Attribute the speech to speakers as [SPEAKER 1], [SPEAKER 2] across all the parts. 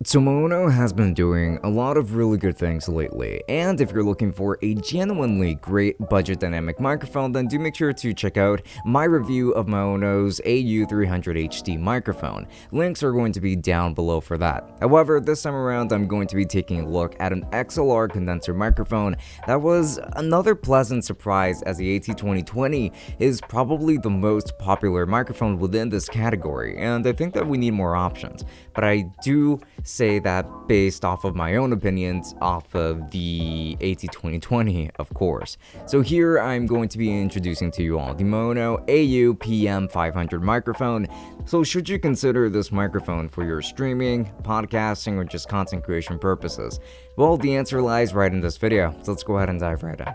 [SPEAKER 1] So Maono has been doing a lot of really good things lately, and if you're looking for a genuinely great budget dynamic microphone, then do make sure to check out my review of Maono's AU300 HD microphone. Links are going to be down below for that. However, this time around I'm going to be taking a look at an XLR condenser microphone that was another pleasant surprise, as the AT2020 is probably the most popular microphone within this category, and I think that we need more options. But I do say that based off of my own opinions off of the AT2020, of course. So here I'm going to be introducing to you all the Maono AU PM-500 microphone. So should you consider this microphone for your streaming, podcasting, or just content creation purposes? Well, the answer lies right in this video, so let's go ahead and dive right in.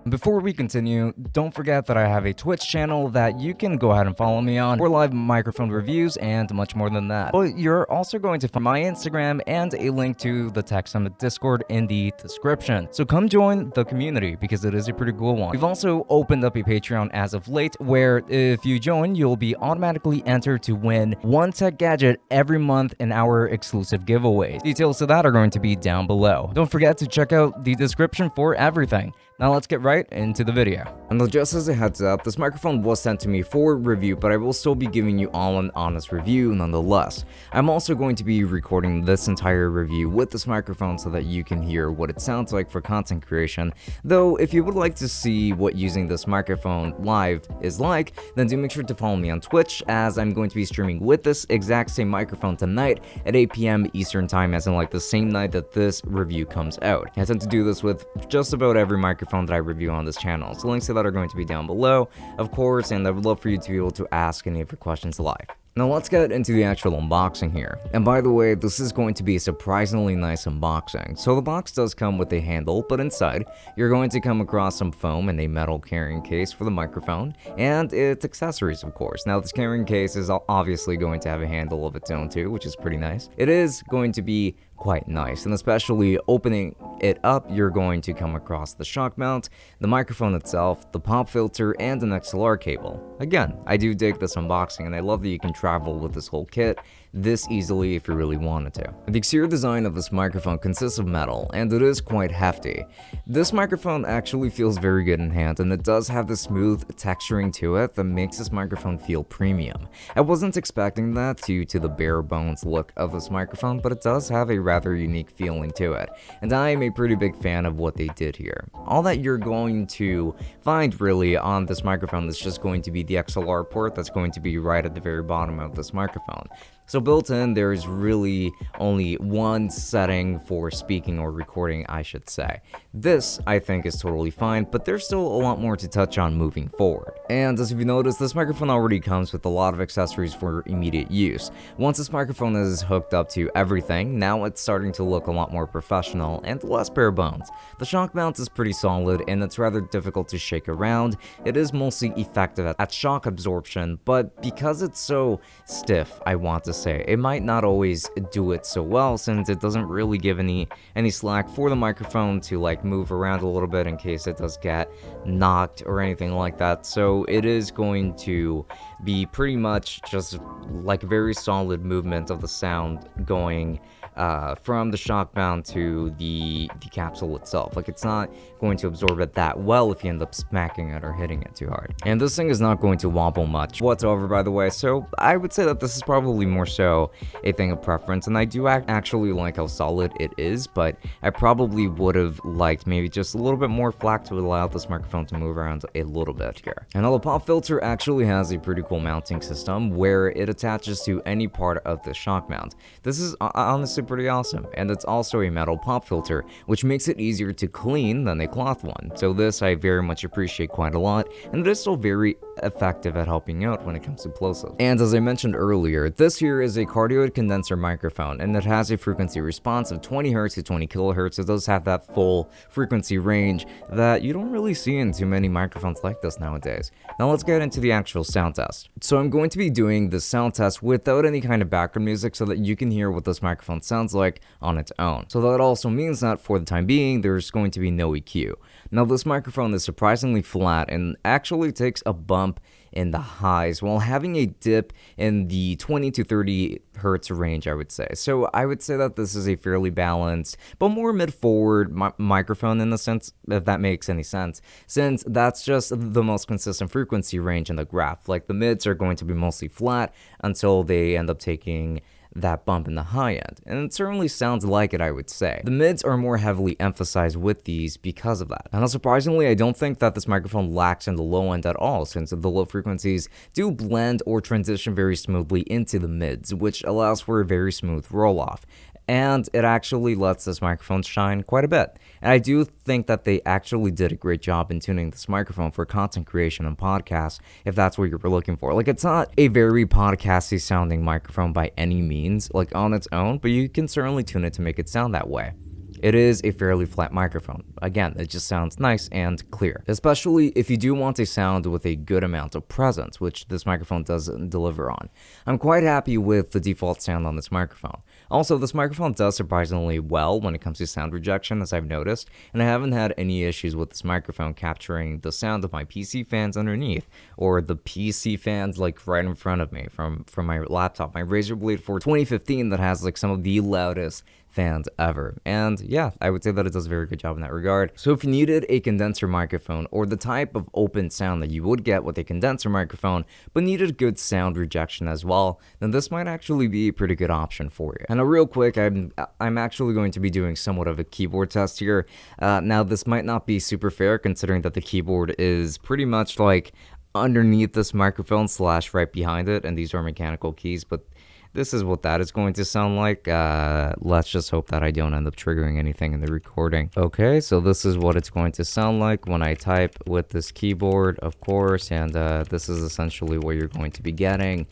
[SPEAKER 1] Before we continue, don't forget that I have a Twitch channel that you can go ahead and follow me on for live microphone reviews and much more than that. But you're also going to find my Instagram and a link to the Tech Summit Discord in the description. So come join the community because it is a pretty cool one. We've also opened up a Patreon as of late where if you join, you'll be automatically entered to win one tech gadget every month in our exclusive giveaways. Details to that are going to be down below. Don't forget to check out the description for everything. Now let's get right into the video. And just as a heads up, this microphone was sent to me for review, but I will still be giving you all an honest review nonetheless. I'm also going to be recording this entire review with this microphone so that you can hear what it sounds like for content creation. Though if you would like to see what using this microphone live is like, then do make sure to follow me on Twitch, as I'm going to be streaming with this exact same microphone tonight at 8 PM Eastern time, as in like the same night that this review comes out. I tend to do this with just about every microphone that I review on this channel, so links to that are going to be down below, of course, and I would love for you to be able to ask any of your questions live. Now let's get into the actual unboxing here. And by the way, this is going to be a surprisingly nice unboxing. So the box does come with a handle, but inside you're going to come across some foam and a metal carrying case for the microphone and its accessories, of course. Now this carrying case is obviously going to have a handle of its own too, which is pretty nice. It is going to be quite nice, and especially opening it up, you're going to come across the shock mount, the microphone itself, the pop filter, and an XLR cable. Again, I do dig this unboxing, and I love that you can travel with this whole kit this easily if you really wanted to. The exterior design of this microphone consists of metal, and it is quite hefty. This microphone actually feels very good in hand, and it does have the smooth texturing to it that makes this microphone feel premium. I wasn't expecting that due to the bare bones look of this microphone, but it does have a rather unique feeling to it, and I am a pretty big fan of what they did here. All that you're going to find really on this microphone is just going to be the XLR port that's going to be right at the very bottom of this microphone. So built in, there's really only one setting for speaking or recording, I should say. This, I think, is totally fine, but there's still a lot more to touch on moving forward. And as you notice, this microphone already comes with a lot of accessories for immediate use. Once this microphone is hooked up to everything, now it's starting to look a lot more professional and less bare bones. The shock mount is pretty solid, and it's rather difficult to shake around. It is mostly effective at shock absorption, but because it's so stiff, I want to say, it might not always do it so well, since it doesn't really give any slack for the microphone to like move around a little bit in case it does get knocked or anything like that. So it is going to be pretty much just like very solid movement of the sound going from the shock mount to the capsule itself. Like, it's not going to absorb it that well if you end up smacking it or hitting it too hard. And this thing is not going to wobble much whatsoever, by the way, so I would say that this is probably more so a thing of preference, and I do actually like how solid it is, but I probably would have liked maybe just a little bit more flak to allow this microphone to move around a little bit here. And now the pop filter actually has a pretty cool mounting system where it attaches to any part of the shock mount. This is honestly pretty awesome, and it's also a metal pop filter, which makes it easier to clean than a cloth one. So this I very much appreciate quite a lot, and it is still very effective at helping out when it comes to plosives. And as I mentioned earlier, this here is a cardioid condenser microphone, and it has a frequency response of 20 Hz to 20 kHz. It does have that full frequency range that you don't really see in too many microphones like this nowadays. Now let's get into the actual sound test. So I'm going to be doing the sound test without any kind of background music so that you can hear what this microphone sounds like on its own. So that also means that for the time being, there's going to be no EQ. Now this microphone is surprisingly flat and actually takes a bump in the highs while having a dip in the 20 to 30 hertz range, I would say. So I would say that this is a fairly balanced but more mid-forward microphone in the sense, if that makes any sense, since that's just the most consistent frequency range in the graph. Like the mids are going to be mostly flat until they end up taking that bump in the high end, and it certainly sounds like it, I would say. The mids are more heavily emphasized with these because of that. And unsurprisingly, I don't think that this microphone lacks in the low end at all, since the low frequencies do blend or transition very smoothly into the mids, which allows for a very smooth roll-off. And it actually lets this microphone shine quite a bit. And I do think that they actually did a great job in tuning this microphone for content creation and podcasts, if that's what you're looking for. Like, it's not a very podcasty sounding microphone by any means, like on its own, but you can certainly tune it to make it sound that way. It is a fairly flat microphone. Again, it just sounds nice and clear, especially if you do want a sound with a good amount of presence, which this microphone does deliver on. I'm quite happy with the default sound on this microphone. Also, this microphone does surprisingly well when it comes to sound rejection, as I've noticed, and I haven't had any issues with this microphone capturing the sound of my PC fans underneath, or the PC fans like right in front of me from my laptop, my Razer Blade 4 2015 that has like some of the loudest fans ever. And yeah, I would say that it does a very good job in that regard. So if you needed a condenser microphone, or the type of open sound that you would get with a condenser microphone, but needed good sound rejection as well, then this might actually be a pretty good option for you. And real quick, I'm actually going to be doing somewhat of a keyboard test here. Now this might not be super fair, considering that the keyboard is pretty much like underneath this microphone / right behind it, and these are mechanical keys, but this is what that is going to sound like. Let's just hope that I don't end up triggering anything in the recording. Okay, so this is what it's going to sound like when I type with this keyboard, of course, and this is essentially what you're going to be getting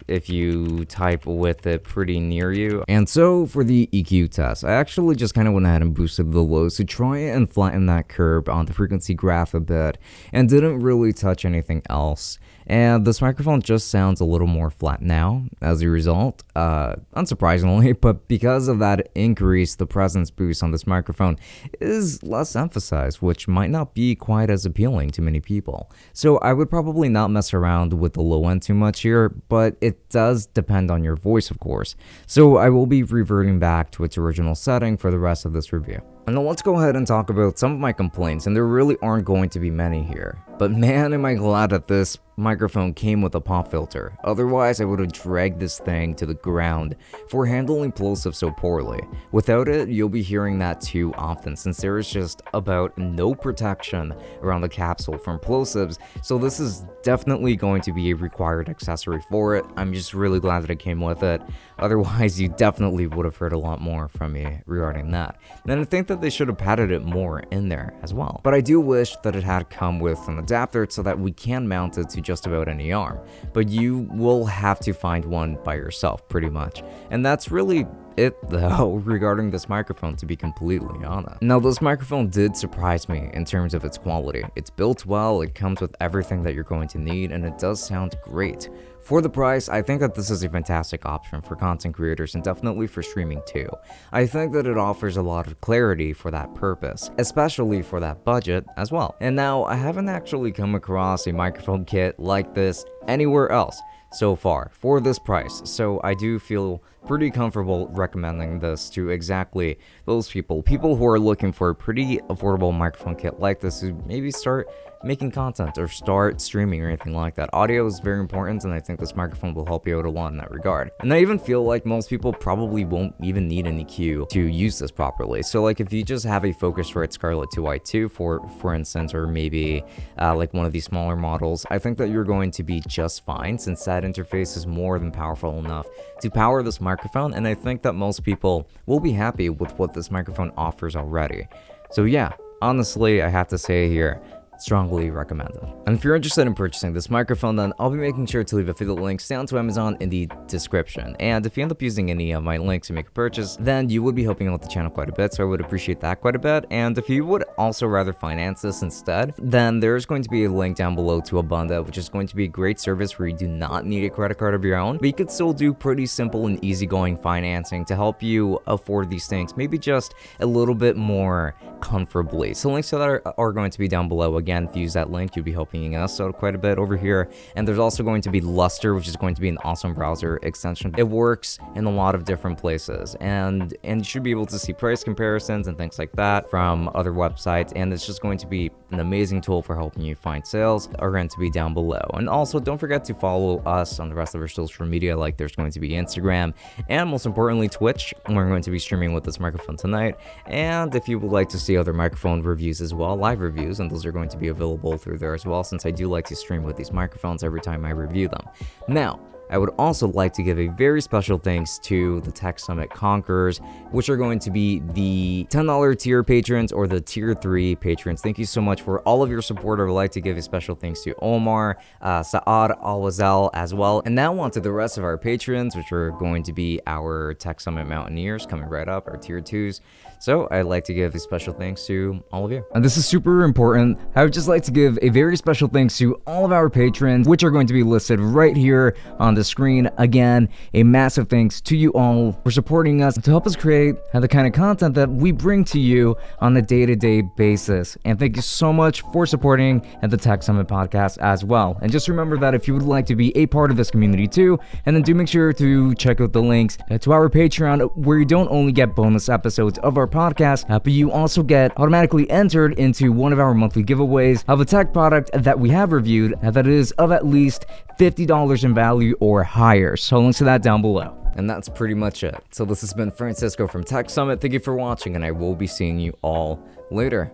[SPEAKER 1] if you type with it pretty near you. And so for the EQ test, I actually just kind of went ahead and boosted the lows to try and flatten that curve on the frequency graph a bit, and didn't really touch anything else. And this microphone just sounds a little more flat now as a result, unsurprisingly, but because of that increase, the presence boost on this microphone is less emphasized, which might not be quite as appealing to many people. So I would probably not mess around with the low end too much here, but it does depend on your voice, of course. So I will be reverting back to its original setting for the rest of this review. And now let's go ahead and talk about some of my complaints, and there really aren't going to be many here. But man, am I glad that this microphone came with a pop filter. Otherwise, I would have dragged this thing to the ground for handling plosives so poorly. Without it, you'll be hearing that too often, since there is just about no protection around the capsule from plosives, so this is definitely going to be a required accessory for it. I'm just really glad that it came with it. Otherwise, you definitely would have heard a lot more from me regarding that. And I think that they should have padded it more in there as well. But I do wish that it had come with an adapter so that we can mount it to just about any arm. But you will have to find one by yourself, pretty much. And that's really it though regarding this microphone, to be completely honest. Now this microphone did surprise me in terms of its quality. It's built well, it comes with everything that you're going to need, and it does sound great. For the price, I think that this is a fantastic option for content creators and definitely for streaming too. I think that it offers a lot of clarity for that purpose, especially for that budget as well. And now, I haven't actually come across a microphone kit like this anywhere else so far for this price, so I do feel pretty comfortable recommending this to exactly those people who are looking for a pretty affordable microphone kit like this, who maybe start making content or start streaming or anything like that. Audio is very important, and I think this microphone will help you out a lot in that regard. And I even feel like most people probably won't even need an EQ to use this properly. So like if you just have a Focusrite Scarlett 2i2 for instance, or maybe like one of these smaller models, I think that you're going to be just fine, since that interface is more than powerful enough to power this microphone, and I think that most people will be happy with what this microphone offers already. So yeah, honestly, I have to say here, strongly recommended. And if you're interested in purchasing this microphone, then I'll be making sure to leave affiliate links down to Amazon in the description. And if you end up using any of my links to make a purchase, then you would be helping out the channel quite a bit, so I would appreciate that quite a bit. And if you would also rather finance this instead, then there's going to be a link down below to ABUNDA, which is going to be a great service where you do not need a credit card of your own, but you could still do pretty simple and easygoing financing to help you afford these things, maybe just a little bit more comfortably. So links to that are going to be down below. again, if you use that link, you'll be helping us out quite a bit over here. And there's also going to be Luster, which is going to be an awesome browser extension. It works in a lot of different places, and you should be able to see price comparisons and things like that from other websites, and it's just going to be an amazing tool for helping you find sales. Are going to be down below. And also, don't forget to follow us on the rest of our social media, like there's going to be Instagram, and most importantly, Twitch. We're going to be streaming with this microphone tonight. And if you would like to see other microphone reviews as well, live reviews, and those are going to be available through there as well, since I do like to stream with these microphones every time I review them. Now, I would also like to give a very special thanks to the Tech Summit Conquerors, which are going to be the $10 tier patrons or the tier 3 patrons. Thank you so much for all of your support. I would like to give a special thanks to Omar, Saad Al-Wazal as well. And now on to the rest of our patrons, which are going to be our Tech Summit Mountaineers coming right up, our tier 2s. So I'd like to give a special thanks to all of you. And this is super important. I would just like to give a very special thanks to all of our patrons, which are going to be listed right here on the screen. Again, a massive thanks to you all for supporting us to help us create the kind of content that we bring to you on a day-to-day basis. And thank you so much for supporting the Tech Summit podcast as well. And just remember that if you would like to be a part of this community too, and then do make sure to check out the links to our Patreon, where you don't only get bonus episodes of our podcast, but you also get automatically entered into one of our monthly giveaways of a tech product that we have reviewed that is of at least $50 in value or higher. So links to that down below. And that's pretty much it. So this has been Francisco from Tech Summit. Thank you for watching, and I will be seeing you all later.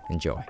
[SPEAKER 1] Enjoy.